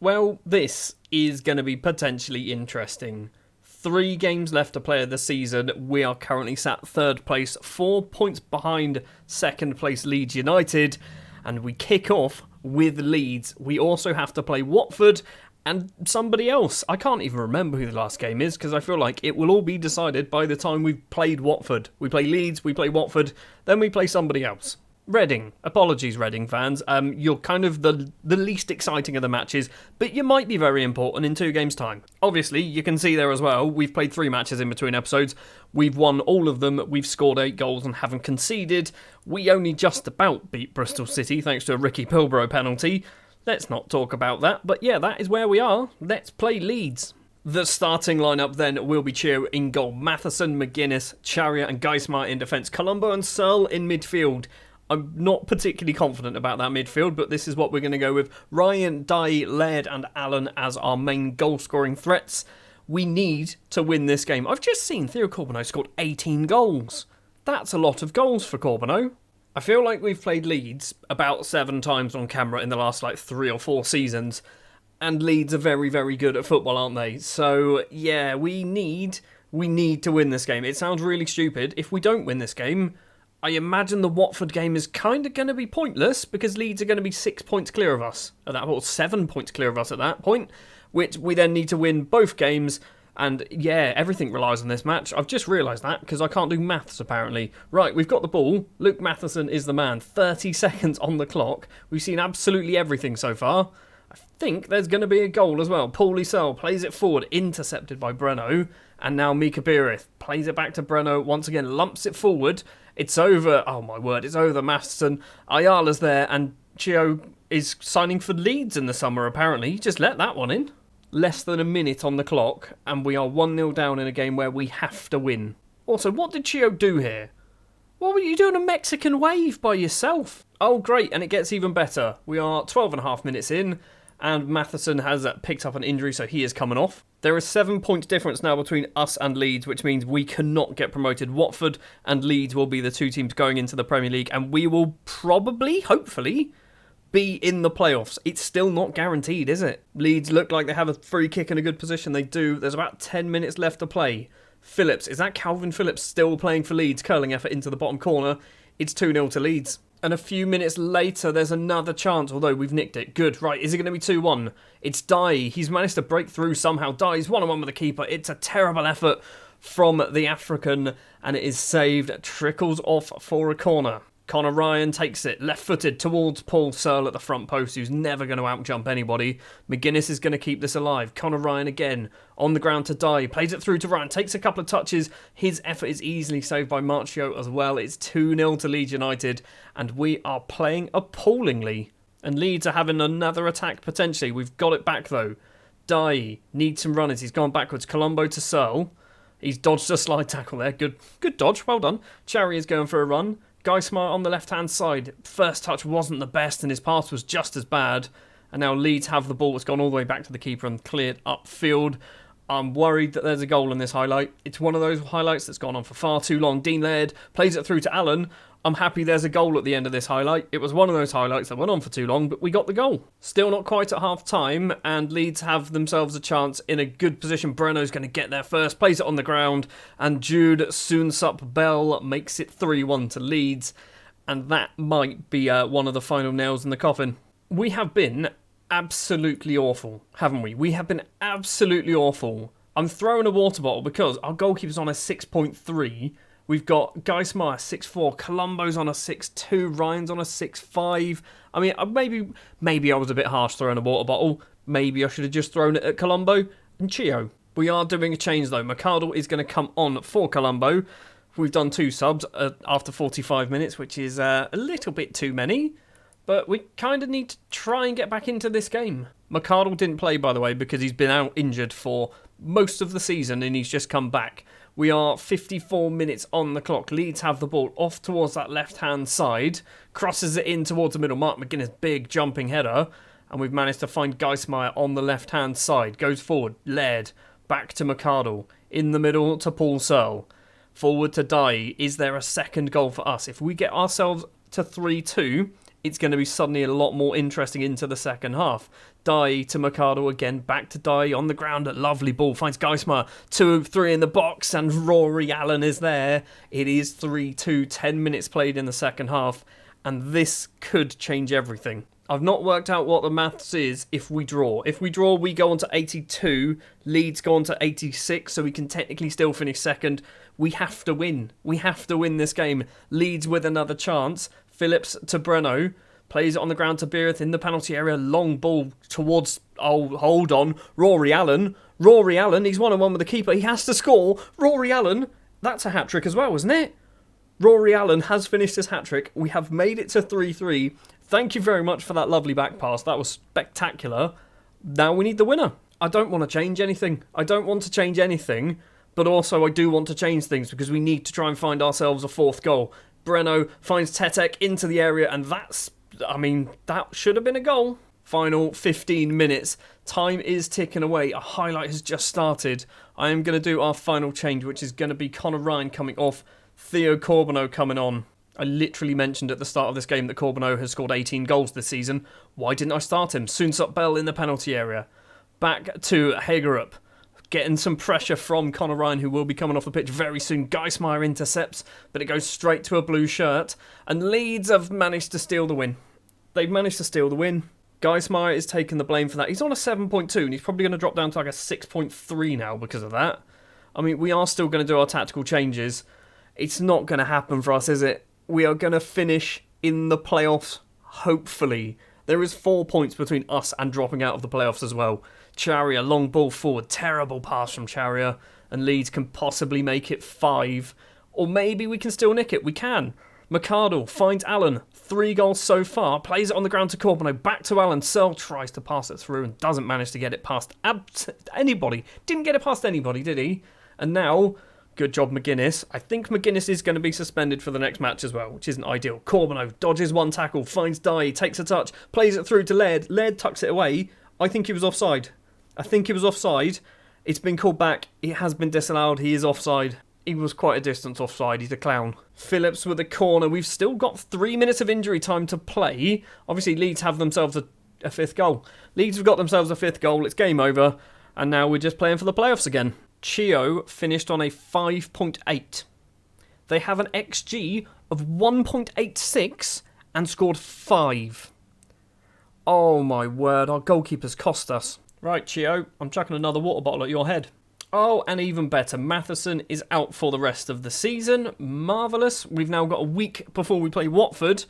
Well, this is going to be potentially interesting. 3 games left to play of the season. We are currently sat 3rd place, 4 points behind 2nd place Leeds United, and we kick off with Leeds. We also have to play Watford and somebody else. I can't even remember who the last game is because I feel like it will all be decided by the time we've played Watford. We play Leeds, we play Watford, then we play somebody else. Reading. Apologies, Reading fans. You're kind of the least exciting of the matches, but you might be very important in 2 games' time. Obviously, you can see there as well, we've played 3 matches in between episodes. We've won all of them. We've scored 8 goals and haven't conceded. We only just about beat Bristol City thanks to a Ricky Pilbrow penalty. Let's not talk about that, but yeah, that is where we are. Let's play Leeds. The starting lineup then will be Chio in goal, Matheson, McGuinness, Chariot and Geismar in defence, Colombo and Searle in midfield. I'm not particularly confident about that midfield, but this is what we're going to go with. Ryan, Dye, Laird and Allen as our main goal-scoring threats. We need to win this game. I've just seen Theo Corbeau scored 18 goals. That's a lot of goals for Corbeau. I feel like we've played Leeds about 7 times on camera in the last 3 or 4 seasons, and Leeds are very, very good at football, aren't they? So, yeah, we need to win this game. It sounds really stupid. If we don't win this game, I imagine the Watford game is kind of going to be pointless because Leeds are going to be 6 points clear of us at that point, or 7 points clear of us at that point, which we then need to win both games. And yeah, everything relies on this match. I've just realised that because I can't do maths apparently. Right, we've got the ball. Luke Matheson is the man. 30 seconds on the clock. We've seen absolutely everything so far. I think there's going to be a goal as well. Paulie Searle plays it forward, intercepted by Breno. And now Mika Beerith plays it back to Breno. Once again, lumps it forward. It's over. Oh my word, it's over Matheson. Ayala's there and Chio is signing for Leeds in the summer apparently. Just let that one in. Less than a minute on the clock and we are 1-0 down in a game where we have to win. Also, what did Chio do here? What were you doing a Mexican wave by yourself? Oh great, and it gets even better. We are 12.5 minutes in and Matheson has picked up an injury, so he is coming off. There is 7 points difference now between us and Leeds, which means we cannot get promoted. Watford and Leeds will be the 2 teams going into the Premier League, and we will probably, hopefully, be in the playoffs. It's still not guaranteed, is it? Leeds look like they have a free kick in a good position. They do. There's about 10 minutes left to play. Phillips, is that Calvin Phillips still playing for Leeds? Curling effort into the bottom corner. It's 2-0 to Leeds. And a few minutes later, there's another chance, although we've nicked it. Good. Right, is it going to be 2-1? It's Dye. He's managed to break through somehow. Dye's 1-on-1 with the keeper. It's a terrible effort from the African, and it is saved. Trickles off for a corner. Connor Ryan takes it left-footed towards Paul Searle at the front post, who's never going to out-jump anybody. McGuinness is going to keep this alive. Connor Ryan again on the ground to Dye. Plays it through to Ryan. Takes a couple of touches. His effort is easily saved by Marcio as well. It's 2-0 to Leeds United, and we are playing appallingly. And Leeds are having another attack potentially. We've got it back though. Dye needs some runners. He's gone backwards. Colombo to Searle. He's dodged a slide tackle there. Good dodge. Well done. Cherry is going for a run. Geismar on the left-hand side. First touch wasn't the best and his pass was just as bad. And now Leeds have the ball. It's gone all the way back to the keeper and cleared upfield. I'm worried that there's a goal in this highlight. It's one of those highlights that's gone on for far too long. Dean Laird plays it through to Allen. I'm happy there's a goal at the end of this highlight. It was one of those highlights that went on for too long, but we got the goal. Still not quite at half-time, and Leeds have themselves a chance in a good position. Breno's going to get there first, plays it on the ground, and Jude Soonsup Bell makes it 3-1 to Leeds, and that might be one of the final nails in the coffin. We have been absolutely awful, haven't we? We have been absolutely awful. I'm throwing a water bottle because our goalkeeper's on a 6.3. We've got Geismar 6'4", Colombo's on a 6'2", Ryan's on a 6'5". I mean, maybe I was a bit harsh throwing a water bottle. Maybe I should have just thrown it at Colombo and Chio. We are doing a change though. McArdle is going to come on for Colombo. We've done 2 subs after 45 minutes, which is a little bit too many. But we kind of need to try and get back into this game. McArdle didn't play, by the way, because he's been out injured for most of the season and he's just come back. We are 54 minutes on the clock. Leeds have the ball off towards that left-hand side. Crosses it in towards the middle. Mark McGuinness, big jumping header. And we've managed to find Geismar on the left-hand side. Goes forward. Laird. Back to McArdle. In the middle to Paul Searle. Forward to Dye. Is there a second goal for us? If we get ourselves to 3-2, it's going to be suddenly a lot more interesting into the second half. Dye to Mercado again, back to Dye on the ground. A lovely ball, finds Geismar, 2-3 in the box, and Rory Allen is there. It is 3-2, 10 minutes played in the second half, and this could change everything. I've not worked out what the maths is if we draw. If we draw, we go on to 82, Leeds go on to 86, so we can technically still finish second. We have to win. We have to win this game. Leeds with another chance. Phillips to Breno. Plays it on the ground to Beereth in the penalty area. Long ball towards... Oh, hold on. Rory Allen. Rory Allen. He's 1-on-1 with the keeper. He has to score. Rory Allen. That's a hat-trick as well, isn't it? Rory Allen has finished his hat-trick. We have made it to 3-3. Thank you very much for that lovely back pass. That was spectacular. Now we need the winner. I don't want to change anything. But also I do want to change things because we need to try and find ourselves a fourth goal. Breno finds Tetek into the area, and that should have been a goal. Final 15 minutes. Time is ticking away. A highlight has just started. I am going to do our final change, which is going to be Connor Ryan coming off, Theo Corbeau coming on. I literally mentioned at the start of this game that Corbeau has scored 18 goals this season. Why didn't I start him? Soonsup Bell in the penalty area. Back to Hagerup. Getting some pressure from Connor Ryan, who will be coming off the pitch very soon. Geismar intercepts, but it goes straight to a blue shirt. And Leeds have managed to steal the win. They've managed to steal the win. Geismar is taking the blame for that. He's on a 7.2, and he's probably going to drop down to like a 6.3 now because of that. I mean, we are still going to do our tactical changes. It's not going to happen for us, is it? We are going to finish in the playoffs, hopefully. There is 4 points between us and dropping out of the playoffs as well. Charia, long ball forward, terrible pass from Charia, and Leeds can possibly make it 5. Or maybe we can still nick it. We can. Mercado finds Allen. 3 goals so far. Plays it on the ground to Corbeau. Back to Allen. Searle tries to pass it through and doesn't manage to get it past anybody. Didn't get it past anybody, did he? And now, good job McGuinness. I think McGuinness is going to be suspended for the next match as well, which isn't ideal. Corbeau dodges one tackle, finds Dye, takes a touch, plays it through to Laird. Laird tucks it away. I think he was offside. It's been called back. It has been disallowed. He is offside. He was quite a distance offside. He's a clown. Phillips with a corner. We've still got 3 minutes of injury time to play. Obviously, Leeds have themselves a fifth goal. Leeds have got themselves a fifth goal. It's game over. And now we're just playing for the playoffs again. Chio finished on a 5.8. They have an XG of 1.86 and scored 5. Oh my word, our goalkeepers cost us. Right, Chio, I'm chucking another water bottle at your head. Oh, and even better, Matheson is out for the rest of the season. Marvellous. We've now got a week before we play Watford.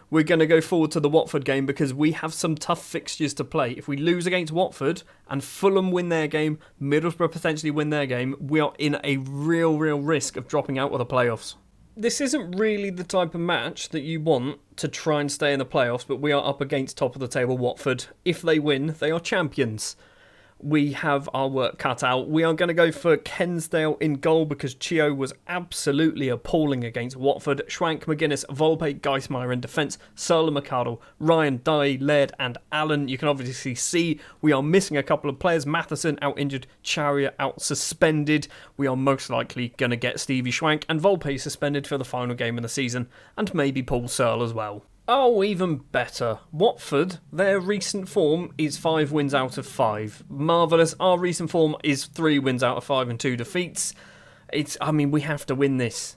We're going to go forward to the Watford game because we have some tough fixtures to play. If we lose against Watford and Fulham win their game, Middlesbrough potentially win their game, we are in a real risk of dropping out of the playoffs. This isn't really the type of match that you want to try and stay in the playoffs, but we are up against top of the table Watford. If they win, they are champions. We have our work cut out. We are going to go for Kensdale in goal because Chio was absolutely appalling against Watford. Schwank, McGuinness, Volpe, Geismar in defence, Searle, Mercado, Ryan, Dye, Laird and Allen. You can obviously see we are missing a couple of players. Matheson out injured, Charia out suspended. We are most likely going to get Stevie Schwank and Volpe suspended for the final game of the season, and maybe Paul Searle as well. Oh, even better. Watford, their recent form is 5 wins out of 5. Marvellous. Our recent form is 3 wins out of 5 and 2 defeats. We have to win this.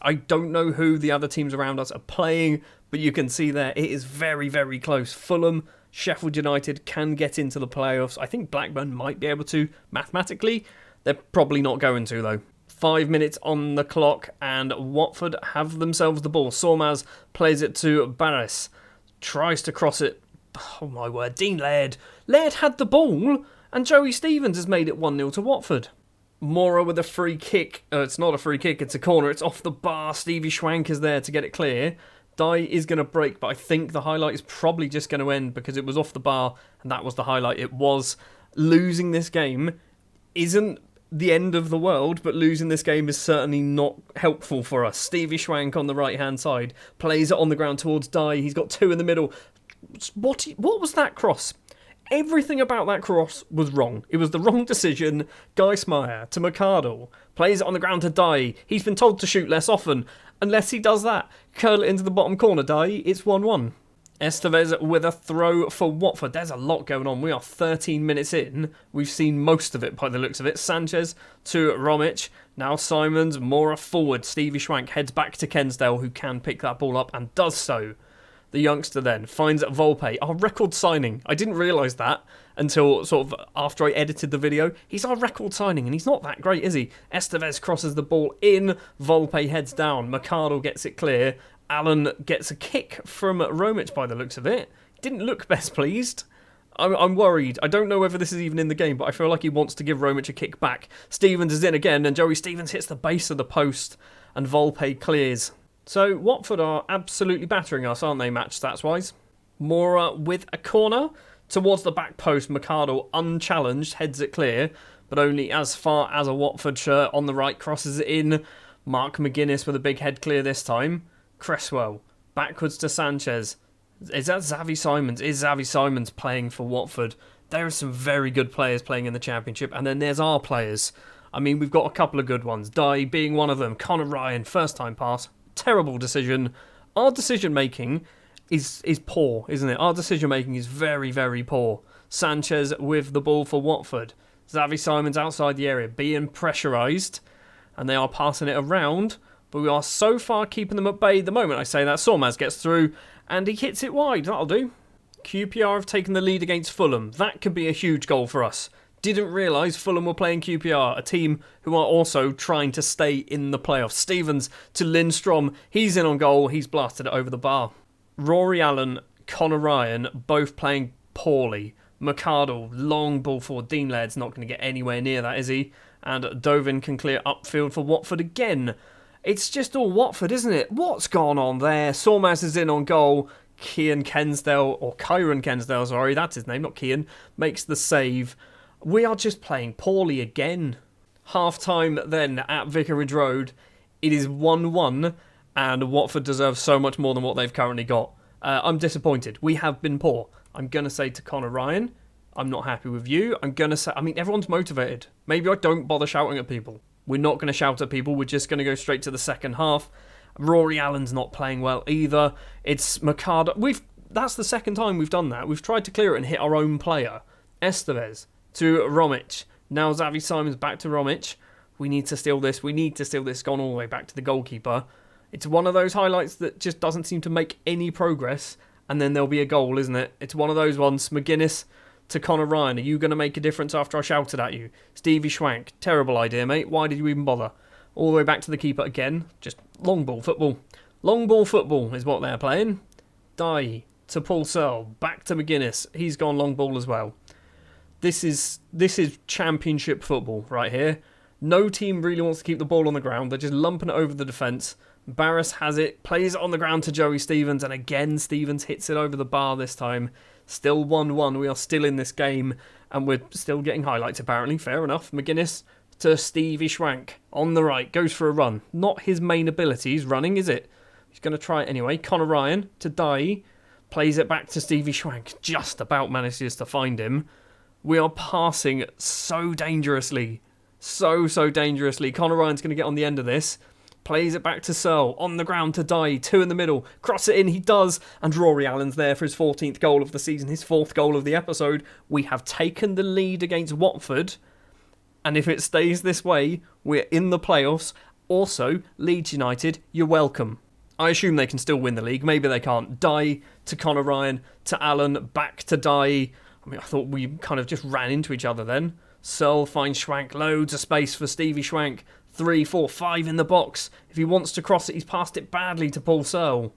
I don't know who the other teams around us are playing, but you can see there it is very close. Fulham, Sheffield United can get into the playoffs. I think Blackburn might be able to mathematically. They're probably not going to though. 5 minutes on the clock and Watford have themselves the ball. Sormaz plays it to Barres. Tries to cross it. Oh my word, Dean Laird. Laird had the ball and Joey Stevens has made it 1-0 to Watford. Mora with a free kick. It's not a free kick, it's a corner. It's off the bar. Stevie Schwank is there to get it clear. Dye is going to break, but I think the highlight is probably just going to end because it was off the bar and that was the highlight. It was. Losing this game isn't the end of the world, but losing this game is certainly not helpful for us. Stevie Schwank on the right-hand side plays it on the ground towards Dye. He's got 2 in the middle. What was that cross? Everything about that cross was wrong. It was the wrong decision. Geismar to Mercado. Plays it on the ground to Dye. He's been told to shoot less often. Unless he does that. Curl it into the bottom corner, Dai. It's 1-1. Estevez with a throw for Watford. There's a lot going on. We are 13 minutes in. We've seen most of it by the looks of it. Sanchez to Romic. Now Simons, Mora forward. Stevie Schwank heads back to Kensdale, who can pick that ball up and does so. The youngster then finds Volpe, our record signing. I didn't realise that until sort of after I edited the video. He's our record signing and he's not that great, is he? Estevez crosses the ball in. Volpe heads down. Mercado gets it clear. Allen gets a kick from Romic by the looks of it. Didn't look best pleased. I'm worried. I don't know whether this is even in the game, but I feel like he wants to give Romic a kick back. Stevens is in again, and Joey Stevens hits the base of the post, and Volpe clears. So Watford are absolutely battering us, aren't they, match stats-wise? Mora with a corner towards the back post. Mercado, unchallenged, heads it clear, but only as far as a Watford shirt on the right, crosses it in. Mark McGuinness with a big head clear this time. Cresswell, backwards to Sanchez. Is that Xavi Simons? Is Xavi Simons playing for Watford? There are some very good players playing in the Championship, and then there's our players. I mean, we've got a couple of good ones. Dye being one of them. Connor Ryan, first time pass. Terrible decision. Our decision-making is poor, isn't it? Our decision-making is very, very poor. Sanchez with the ball for Watford. Xavi Simons outside the area, being pressurised, and they are passing it around. But we are so far keeping them at bay. The moment I say that, Sormaz gets through and he hits it wide. That'll do. QPR have taken the lead against Fulham. That could be a huge goal for us. Didn't realise Fulham were playing QPR, a team who are also trying to stay in the playoffs. Stevens to Lindstrom. He's in on goal. He's blasted it over the bar. Rory Allen, Connor Ryan, both playing poorly. Mercado, long ball forward. Dean Laird's not going to get anywhere near that, is he? And Dovin can clear upfield for Watford again. It's just all Watford, isn't it? What's gone on there? Sormaz is in on goal. Kyron Kensdale, sorry, that's his name, not Kian, makes the save. We are just playing poorly again. Half-time then at Vicarage Road. It is 1-1, and Watford deserves so much more than what they've currently got. I'm disappointed. We have been poor. I'm going to say to Connor Ryan, I'm not happy with you. I'm going to say, everyone's motivated. Maybe I don't bother shouting at people. We're not going to shout at people. We're just going to go straight to the second half. Rory Allen's not playing well either. It's Mercado. That's the second time we've done that. We've tried to clear it and hit our own player. Estevez to Romic. Now Xavi Simons back to Romic. We need to steal this. Gone all the way back to the goalkeeper. It's one of those highlights that just doesn't seem to make any progress. And then there'll be a goal, isn't it? It's one of those ones. McGuinness to Connor Ryan. Are you going to make a difference after I shouted at you? Stevie Schwank. Terrible idea, mate. Why did you even bother? All the way back to the keeper again. Just long ball football. Long ball football is what they're playing. Dye to Paul Searle. Back to McGuinness. He's gone long ball as well. This is championship football right here. No team really wants to keep the ball on the ground. They're just lumping it over the defence. Barris has it. Plays it on the ground to Joey Stevens. And again, Stevens hits it over the bar this time. Still 1-1. We are still in this game. And we're still getting highlights apparently. Fair enough. McGuinness to Stevie Schwank. On the right. Goes for a run. Not his main ability. He's running, is it? He's going to try it anyway. Connor Ryan to Dye. Plays it back to Stevie Schwank. Just about manages to find him. We are passing so dangerously. So dangerously. Connor Ryan's going to get on the end of this. Plays it back to Searle. On the ground to Dye. Two in the middle. Cross it in. He does. And Rory Allen's there for his 14th goal of the season. His 4th goal of the episode. We have taken the lead against Watford. And if it stays this way, we're in the playoffs. Also, Leeds United, you're welcome. I assume they can still win the league. Maybe they can't. Dye to Connor Ryan. To Allen. Back to Dye. I thought we kind of just ran into each other then. Searle finds Schwank. Loads of space for Stevie Schwank. 3, 4, 5 in the box. If he wants to cross it, he's passed it badly to Paul Searle.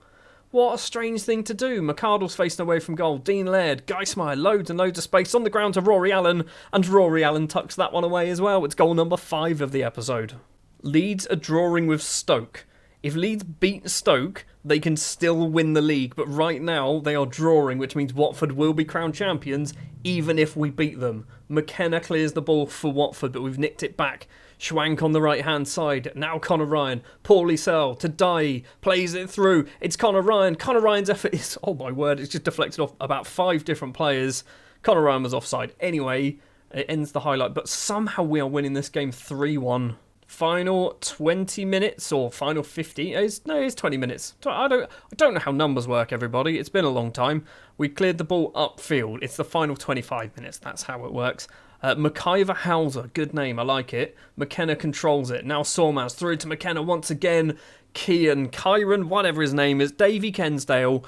What a strange thing to do. McArdle's facing away from goal. Dean Laird, Geismeier, loads and loads of space on the ground to Rory Allen. And Rory Allen tucks that one away as well. It's goal number 5 of the episode. Leeds are drawing with Stoke. If Leeds beat Stoke, they can still win the league. But right now, they are drawing, which means Watford will be crowned champions, even if we beat them. McKenna clears the ball for Watford, but we've nicked it back. Schwank on the right-hand side. Now Connor Ryan. Paulie Searle to Dye. Plays it through. It's Connor Ryan. Connor Ryan's effort is, oh my word, it's just deflected off about 5 different players. Connor Ryan was offside. Anyway, it ends the highlight. But somehow we are winning this game 3-1. Final 20 minutes or final 50? It's 20 minutes. I don't know how numbers work, everybody. It's been a long time. We cleared the ball upfield. It's the final 25 minutes. That's how it works. McIver Hauser, good name, I like it. McKenna controls it. Now Sormaz through to McKenna once again. Kyron, whatever his name is. Davy Kensdale.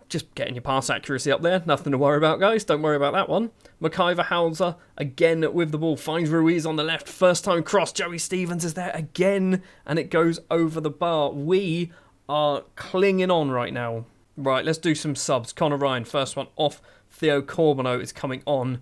Just getting your pass accuracy up there. Nothing to worry about, guys. Don't worry about that one. McIver Hauser, again with the ball. Finds Ruiz on the left. First time cross. Joey Stevens is there again. And it goes over the bar. We are clinging on right now. Right, let's do some subs. Connor Ryan, first one off. Theo Corbono is coming on.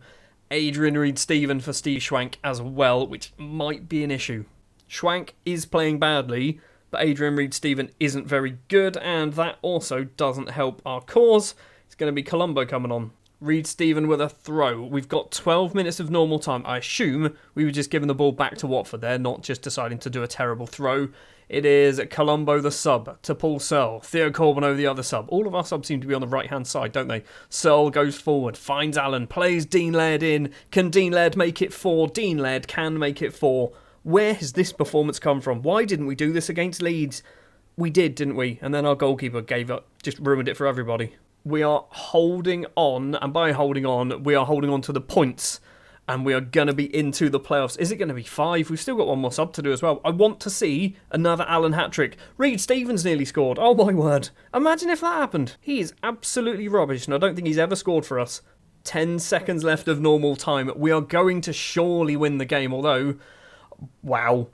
Adrian Reed-Steven for Steve Schwank as well, which might be an issue. Schwank is playing badly, but Adrian Reed-Steven isn't very good, and that also doesn't help our cause. It's going to be Colombo coming on. Reed-Steven with a throw. We've got 12 minutes of normal time. I assume we were just giving the ball back to Watford there, not just deciding to do a terrible throw. It is Colombo the sub to Paul Searle. Theo Corbono the other sub. All of our subs seem to be on the right-hand side, don't they? Searle goes forward, finds Allen, plays Dean Laird in. Can Dean Laird make it 4? Dean Laird can make it 4. Where has this performance come from? Why didn't we do this against Leeds? We did, didn't we? And then our goalkeeper gave up, just ruined it for everybody. We are holding on, and by holding on, we are holding on to the points. And we are going to be into the playoffs. Is it going to be 5? We've still got one more sub to do as well. I want to see another Allen hat-trick. Reed-Stevens nearly scored. Oh my word. Imagine if that happened. He is absolutely rubbish, and I don't think he's ever scored for us. 10 seconds left of normal time. We are going to surely win the game, although, wow.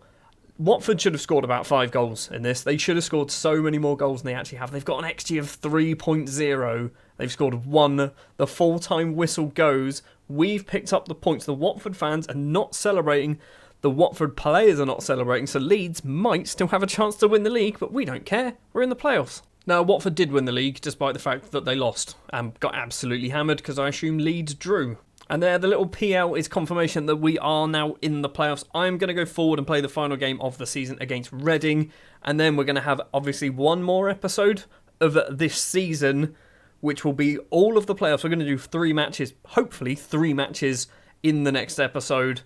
Watford should have scored about 5 goals in this. They should have scored so many more goals than they actually have. They've got an XG of 3.0. They've scored 1. The full-time whistle goes. We've picked up the points. The Watford fans are not celebrating. The Watford players are not celebrating. So Leeds might still have a chance to win the league, but we don't care. We're in the playoffs. Now, Watford did win the league, despite the fact that they lost and got absolutely hammered because I assume Leeds drew. And there, the little PL is confirmation that we are now in the playoffs. I'm going to go forward and play the final game of the season against Reading. And then we're going to have, obviously, one more episode of this season, which will be all of the playoffs. We're going to do 3 matches, hopefully 3 matches in the next episode.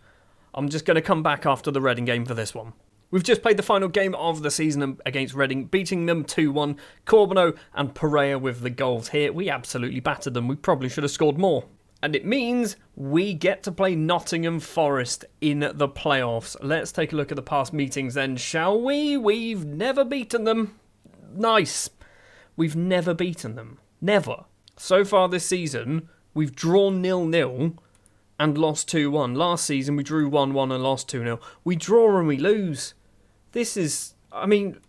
I'm just going to come back after the Reading game for this one. We've just played the final game of the season against Reading, beating them 2-1. Corbono and Pereira with the goals here. We absolutely battered them. We probably should have scored more. And it means we get to play Nottingham Forest in the playoffs. Let's take a look at the past meetings then, shall we? We've never beaten them. Nice. We've never beaten them. Never. So far this season, we've drawn 0-0 and lost 2-1. Last season, we drew 1-1 and lost 2-0. We draw and we lose. This is, I mean,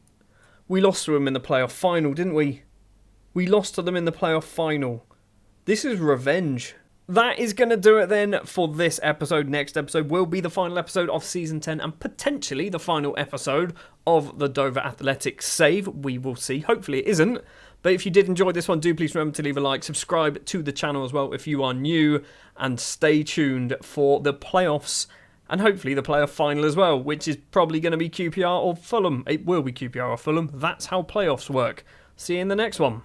we lost to them in the playoff final, didn't we? We lost to them in the playoff final. This is revenge. That is going to do it then for this episode. Next episode will be the final episode of Season 10 and potentially the final episode of the Dover Athletics save. We will see. Hopefully it isn't. But if you did enjoy this one, do please remember to leave a like, subscribe to the channel as well if you are new, and stay tuned for the playoffs and hopefully the playoff final as well, which is probably going to be QPR or Fulham. It will be QPR or Fulham. That's how playoffs work. See you in the next one.